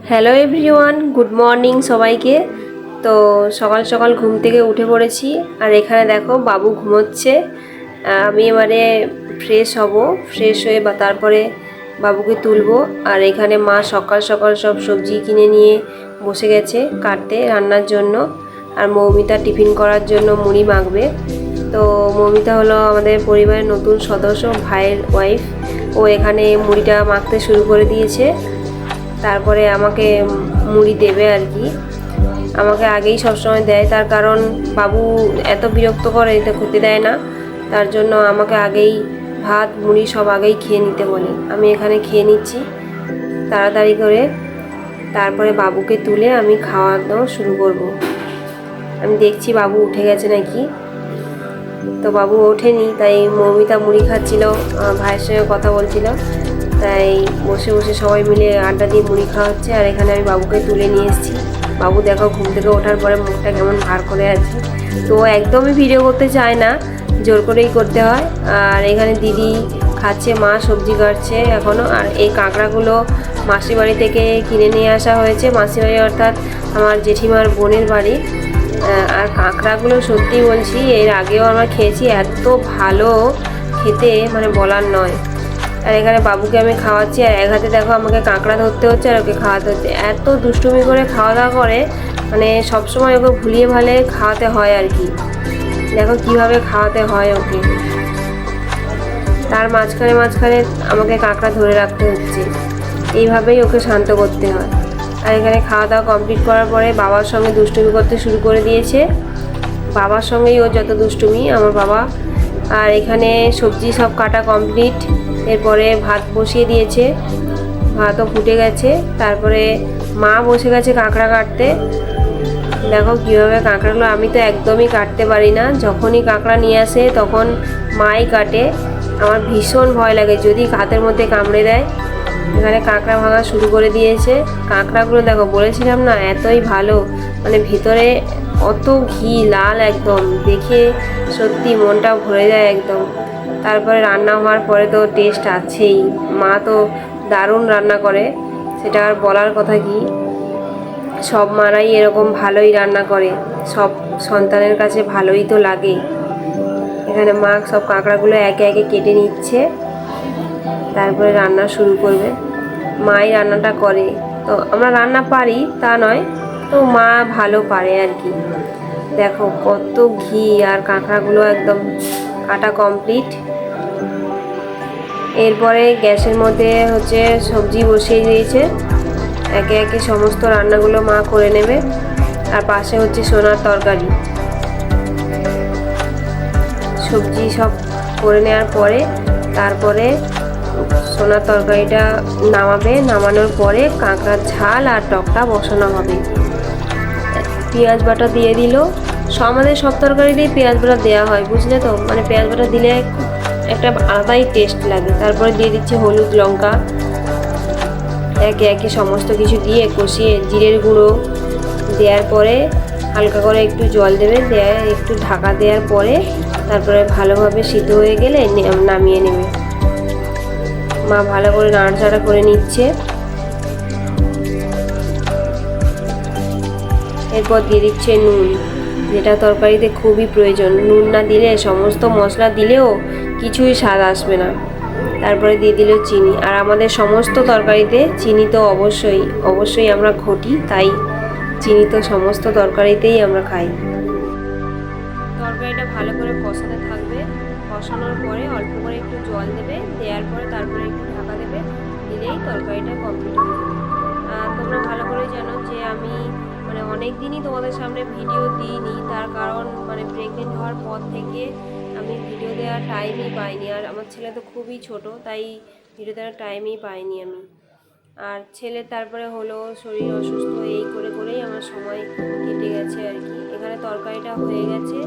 Hello everyone, good morning সবাইকে। তো সকাল সকাল ঘুম থেকে উঠে পড়েছি। আর এখানে দেখো বাবু ঘুমোচ্ছে। আমি এবারে ফ্রেশ হব, ফ্রেশ হয়ে বা তারপরে বাবুকে তুলবো। আর এখানে মা সকাল সকাল সব সবজি কিনে নিয়ে বসে গেছে কাটতে রান্নার জন্য। আর মৌমিতা টিফিন করার জন্য মুড়ি মাখবে। তো মৌমিতা হলো আমাদের পরিবারের নতুন সদস্য, ভাইয়ের ওয়াইফ। ও এখানে মুড়িটা মাখতে শুরু করে দিয়েছে। তারপরে আমাকে মুড়ি দেবে আর কি। আমাকে আগেই সবসময় দেয়, তার কারণ বাবু এত বিরক্ত করে, এটা খেতে দেয় না। তার জন্য আমাকে আগেই ভাত মুড়ি সব আগেই খেয়ে নিতে বলে। আমি এখানে খেয়ে নিচ্ছি তাড়াতাড়ি করে। তারপরে বাবুকে তুলে আমি খাওয়ানো শুরু করব। আমি দেখছি বাবু উঠে গেছে নাকি। তো বাবু ওঠেনি, তাই মৌমিতা মুড়ি খাচ্ছিল, ভাইয়ের সঙ্গে কথা বলছিল। তাই বসে বসে সবাই মিলে আড্ডা দিয়ে মুড়ি খাওয়া হচ্ছে। আর এখানে আমি বাবুকে তুলে নিয়ে এসেছি। বাবু দেখো ঘুম থেকে ওঠার পরে মুখটা কেমন ভার করে আছে। তো একদমই ভিডিও করতে চায় না, জোর করেই করতে হয়। আর এখানে দিদি খাচ্ছে, মা সবজি কাটছে এখনও। আর এই কাঁকড়াগুলো মাসির বাড়ি থেকে কিনে নিয়ে আসা হয়েছে। মাসির বাড়ি অর্থাৎ আমার জেঠিমার বোনের বাড়ি। আর কাঁকড়াগুলো সত্যি বলছি, এর আগেও আমরা খেয়েছি, এত ভালো খেতে মানে বলার নয়। আর এখানে বাবুকে আমি খাওয়াচ্ছি, আর এক হাতে দেখো আমাকে কাঁকড়া ধরতে হচ্ছে আর ওকে খাওয়াতে হচ্ছে। এত দুষ্টুমি করে খাওয়া দাওয়া করে, মানে সবসময় ওকে ভুলিয়ে ভালে খাওয়াতে হয় আর কি। দেখো কিভাবে খাওয়াতে হয় ওকে। তার মাঝখানে মাঝখানে আমাকে কাঁকড়া ধরে রাখতে হচ্ছে। এইভাবেই ওকে শান্ত করতে হয়। আর এখানে খাওয়া দাওয়া কমপ্লিট করার পরে বাবার সঙ্গে দুষ্টুমি করতে শুরু করে দিয়েছে। বাবার সঙ্গেই ও যত দুষ্টুমি আমার বাবা। আর এখানে সবজি সব কাটা কমপ্লিট। এরপরে ভাত বসিয়ে দিয়েছে, ভাতও ফুটে গেছে। তারপরে মা বসে গেছে কাঁকড়া কাটতে। দেখো কীভাবে কাঁকড়াগুলো, আমি তো একদমই কাটতে পারি না। যখনই কাঁকড়া নিয়ে আসে তখন মাই কাটে। আমার ভীষণ ভয় লাগে যদি হাতের মধ্যে কামড়ে দেয়। এখানে কাঁকড়া ভাঙা শুরু করে দিয়েছে। কাঁকড়াগুলো দেখো, বলেছিলাম না এতই ভালো, মানে ভিতরে অত ঘি, লাল একদম, দেখে সত্যি মনটা ভরে যায় একদম। তারপরে রান্না হওয়ার পরে তো টেস্ট আছেই। মা তো দারুণ রান্না করে, সেটা আর বলার কথা কি। সব মারাই এরকম ভালোই রান্না করে, সব সন্তানের কাছে ভালোই তো লাগে। এখানে মা সব কাঁকড়াগুলো একে একে কেটে নিচ্ছে, তারপরে রান্না শুরু করবে। মাই রান্নাটা করে। তো আমরা রান্না পারি তা নয়, তো মা ভালো পারে আর কি। দেখো কত ঘি, আর কাঁকড়াগুলো একদম কাটা কমপ্লিট। এরপরে গ্যাসের মধ্যে হচ্ছে সবজি বসিয়ে দিয়েছে। একে একে সমস্ত রান্নাগুলো মা করে নেবে। আর পাশে হচ্ছে সোনার তরকারি। সবজি সব করে নেওয়ার পরে তারপরে সোনার তরকারিটা নামাবে। নামানোর পরে কাঁকড়ার ঝাল আর টকটা বসানো হবে। পেঁয়াজ বাটা দিয়ে দিল। আমাদের সব তরকারিতেই পেঁয়াজ বাটা দেওয়া হয়, বুঝলে তো। মানে পেঁয়াজ বাটা দিলে একটা আলাদাই টেস্ট লাগে। তারপরে দিয়ে দিচ্ছে হলুদ লঙ্কা। একে একে সমস্ত কিছু দিয়ে কষিয়ে জিরের গুঁড়ো দেওয়ার পরে হালকা করে একটু জল দেবে, দেওয়া একটু ঢাকা দেওয়ার পরে তারপরে ভালোভাবে সিদ্ধ হয়ে গেলে নামিয়ে নেবে। মা ভালো করে নাড়াচাড়া করে নিচ্ছে। এরপর দিয়ে দিচ্ছে নুন, যেটা তরকারিতে খুবই প্রয়োজন। নুন না দিলে, সমস্ত মশলা দিলেও কিছুই স্বাদ আসবে না। তারপরে দিয়ে দিল চিনি। আর আমাদের সমস্ত তরকারিতে চিনি তো অবশ্যই আমরা ঘটি, তাই চিনি তো সমস্ত তরকারিতেই আমরা খাই। তরকারিটা ভালো করে কষাতে থাকবে। কষানোর পরে অল্প করে একটু জল দেবে, দেওয়ার পরে তারপরে একটু ঢাকা দেবে, দিলেই তরকারিটা কমপ্লিট হয়ে যাবে। তোমরা ভালো করে জানো যে আমি মানে অনেক দিনই তোমাদের সামনে ভিডিও দিইনি, তার কারণ মানে প্রেগনেন্ট হওয়ার পর থেকে আমি ভিডিও দেওয়ার টাইমই পাইনি। আর আমার ছেলে তো খুবই ছোট, তাই ভিডিও দেওয়ার টাইমই পাইনি আমি। আর ছেলে তারপরে হলো শরীর অসুস্থ, এই করে করেই আমার সময় কেটে গেছে আর কি। এখানে তরকারিটা হয়ে গেছে।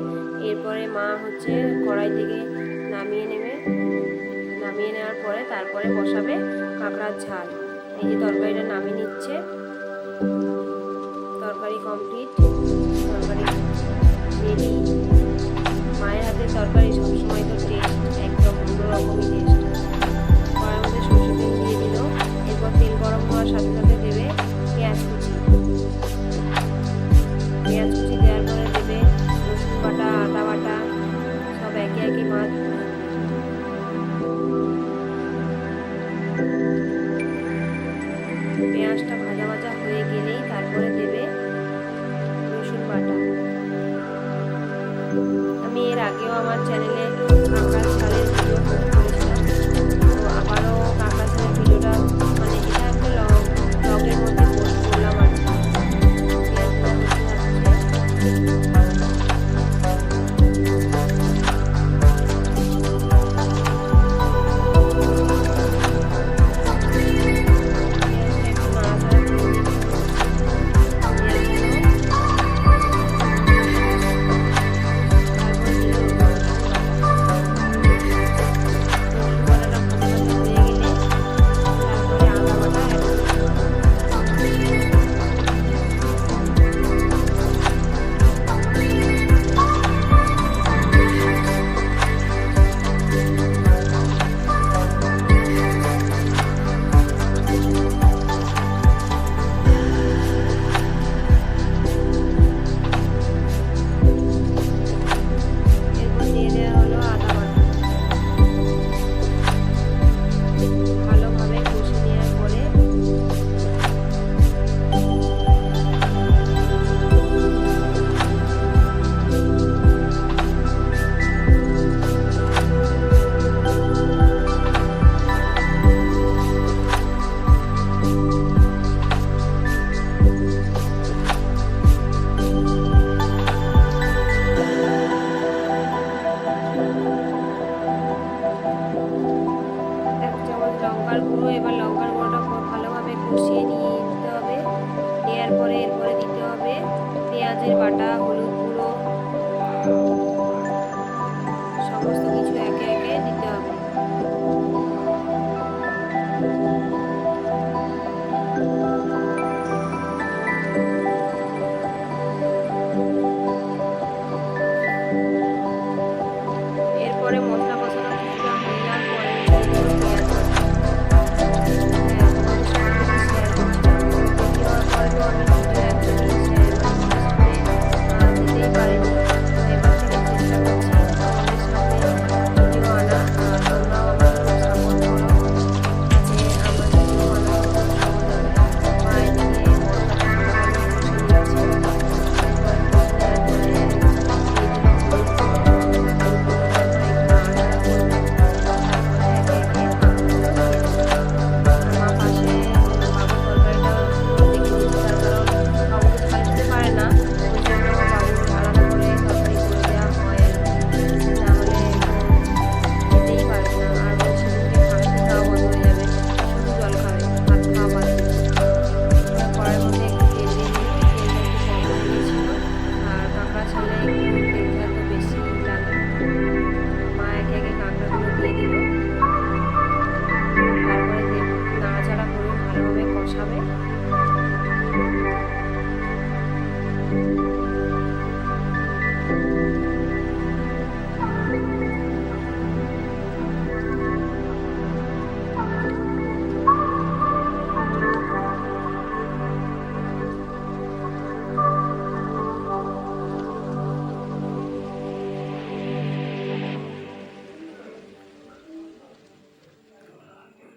এরপরে মা হচ্ছে কড়াই থেকে নামিয়ে নেবে। নামিয়ে নেওয়ার পরে তারপরে বসাবে কাঁকড়ার ঝাল। এই যে তরকারিটা নামিয়ে নিচ্ছে। তরকারি কমপ্লিট, তরকারি রেডি। মায়ের হাতের তরকারি সবসময় তো টেস্ট একদম অন্যরকমই টেস্ট। কড়াইয়ের মধ্যে সরষে তেল দিয়ে দিল। এরপর তেল গরম হওয়ার সাথে সাথে দেবে পেঁয়াজ পেঁয়াজটা ভাজা ভাজা হয়ে গেলেই তারপরে দেবে রসুন বাটা। আমি এর আগেও আমার চ্যানেলে কাঁকড়ার ঝালের ভিডিও পোস্ট করেছিলাম, তো আবারও কাঁকড়ার ঝালের ভিডিওটা মানে এটা একটা ব্লগের মধ্যে পোস্ট করলাম আর কি। লঙ্কার গুঁড়ো, এবার লঙ্কার গুঁড়োটা খুব ভালোভাবে কষিয়ে নিয়ে দিতে হবে। নেওয়ার পরে এরপরে দিতে হবে পেঁয়াজের বাটা, হলুদ গুঁড়ো, সমস্ত কিছু একে একে দিতে হবে। এরপরে মশলা কষানো কিছুটা হয়ে যাওয়ার পরে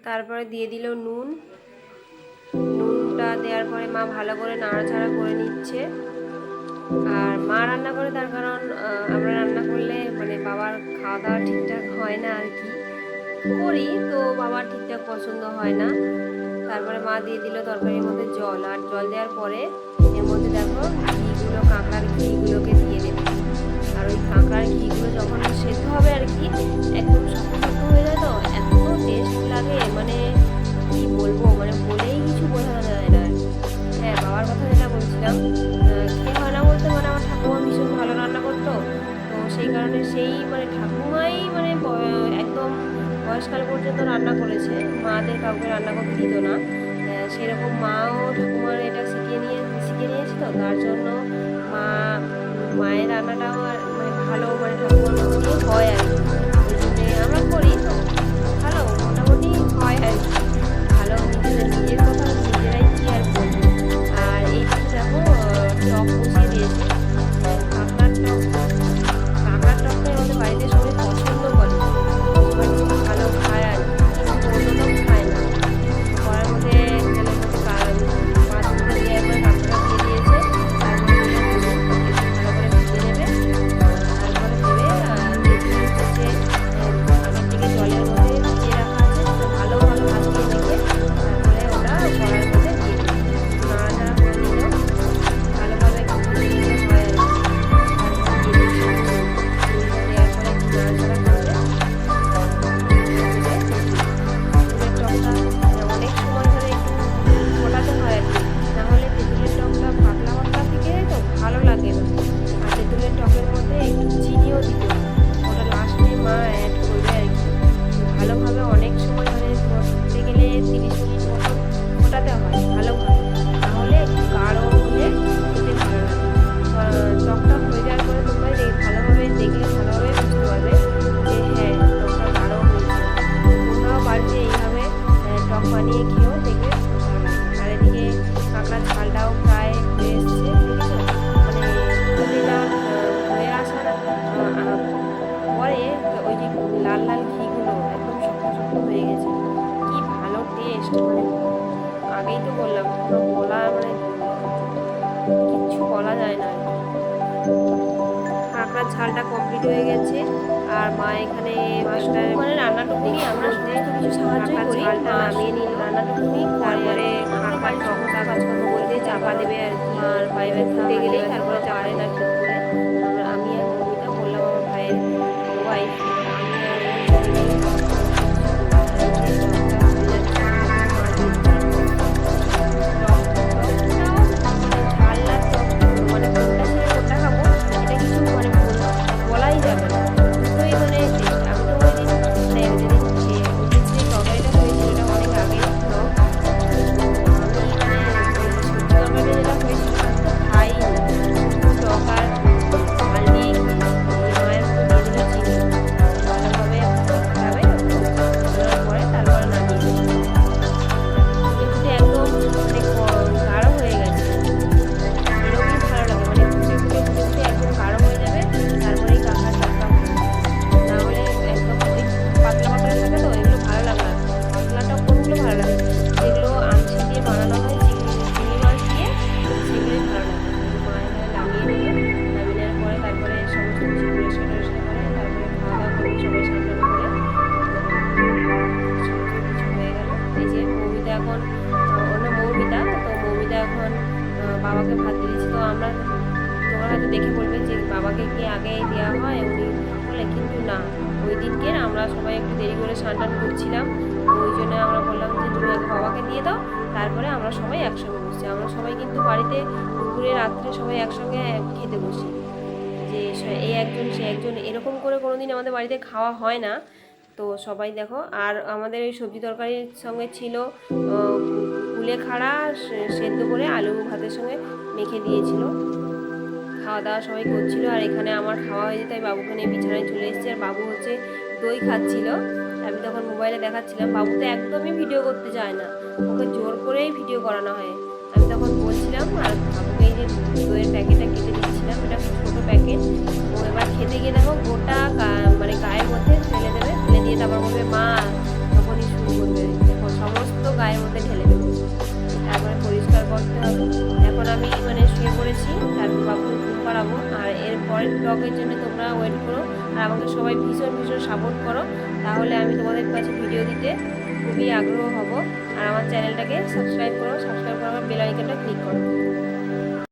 তারপরে দিয়ে দিল নুন। নুনটা দেওয়ার পরে মা ভালো করে নাড়াচাড়া করে নিচ্ছে। আর মা রান্না করে তার কারণ আমরা রান্না করলে মানে বাবার খাওয়া দাওয়া ঠিকঠাক হয় না আর কি, করি তো বাবার ঠিকঠাক পছন্দ হয় না। তারপরে মা দিয়ে দিল তরকারির মধ্যে জল, আর জল দেওয়ার পরে এর মধ্যে দেখো ঘিগুলো, কাঁকড়ার ঘিগুলোকে দিয়ে দেবে। আর ওই কাঁকড়ার ঘিগুলো যখন সেদ্ধ হবে আর কি, একদম শক্ত শক্ত হয়ে যায়, তো এত টেস্ট লাগে মানে কি বলবো, মানে বলেই কিছু বোঝানো যায় না। হ্যাঁ, বাবার কথা যেটা বলছিলাম, খেয়ে হয় না বলতে মানে আমার ঠাকুমা ভীষণ ভালো রান্না করতো, তো সেই কারণে সেই মানে ঠাকুমাই মানে একদম বয়সকাল পর্যন্ত রান্না করেছে, মাদের কাউকে রান্না করতে দিত না। সেরকম মাও ঠাকুমার এটা শিখিয়ে নিয়েছে, তো তার জন্য মায়ের রান্নাটাও মানে ভালো, মানে ঠাকুমার মতনই হয় আর কি। আমরা করি তো ভালো, মোটামুটি হয় আর কি, ভালো। নিজের কথা নিজেরাই কি আর বলবো। আর এই পাশে দেখো টক বসিয়ে দিয়েছে, কাঁকড়ার টকটাই আমাদের বাড়িতে সবাই পছন্দ করে, সবাই খুব ভালো খায় আর কি, কিন্তু অন্য লোক খায় না। কড়ার মধ্যে তেলের মধ্যে থাকা যায় না। কাঁকড়ার ঝালটা কমপ্লিট হয়ে গেছে আর মা এখানে মাছটা মানে রান্নাটুকুনি আমরা সমস্ত কিছু সাহায্য করি। ঝালটা নামিয়ে নিল রান্নাটুকুনি, তারপরে কাঁকড়ার টকটা কাজকর্ম বলতে চাপা দেবে আর কি। আর বাইরে ফুটে গেলেই তারপরে চাপারে না ঠিক করে আমি আর মৌমিতা বললাম আমার ভাইয়ের ওয়াইফ, আমি আর বাবাকে ভাত দিয়েছি। তো আমরা তোমরা হয়তো দেখে বলবেন যে বাবাকে কি আগে দেওয়া হয়, উনি বলে, কিন্তু না, ওই দিনকে আমরা সবাই একটু দেরি করে স্নান করছিলাম, তো ওই জন্য আমরা বললাম যে তুমি আগে বাবাকে দিয়ে দাও, তারপরে আমরা সবাই একসঙ্গে বসছি। আমরা সবাই কিন্তু বাড়িতে দুপুরে রাত্রে সবাই একসঙ্গে খেতে বসি, যে এই একজন সে একজন এরকম করে কোনোদিন আমাদের বাড়িতে খাওয়া হয় না। তো সবাই দেখো, আর আমাদের ওই সবজি তরকারির সঙ্গে ছিল কুলেখাড়া সেদ্ধ করে আলু ভাতের সঙ্গে মেখে দিয়েছিল। খাওয়া দাওয়া সবাই করছিল আর এখানে আমার খাওয়া হয়ে যেত, তাই বাবুকে নিয়ে বিছানায় চলে এসেছি। আর বাবু হচ্ছে দই খাচ্ছিল, আমি তখন মোবাইলে দেখাচ্ছিলাম। বাবু তো একদমই ভিডিও করতে চায় না, ওকে জোর করেই ভিডিও করানো হয়। আমি তখন বলছিলাম আর বাবুকে এই যে দইয়ের প্যাকেটটা কেটে দিচ্ছিলাম, এটা ছোটো প্যাকেট। ও এবার খেতে গিয়ে দেখো গোটা মানে গায়ের মধ্যে ফেলে দেবে, ফেলে দিয়ে তারপর বলবে মা, তখনই শুরু করবে দেখো সমস্ত গায়ের মধ্যে ঢেলে দেবে, তারপরে পরিষ্কার করতে হবে। এখন আমি মানে শুয়ে পড়েছি, তারপর বাবুকে ঘুম পাড়াবো। আর এর পরের ব্লগের জন্য তোমরা ওয়েট করো আর আমাকে সবাই ভীষণ ভীষণ সাপোর্ট করো, তাহলে আমি তোমাদের কাছে ভিডিও দিতে খুবই আগ্রহ হব। আর আমার চ্যানেলটাকে সাবস্ক্রাইব করো, সাবস্ক্রাইব করার বেল আইকনটা ক্লিক করো।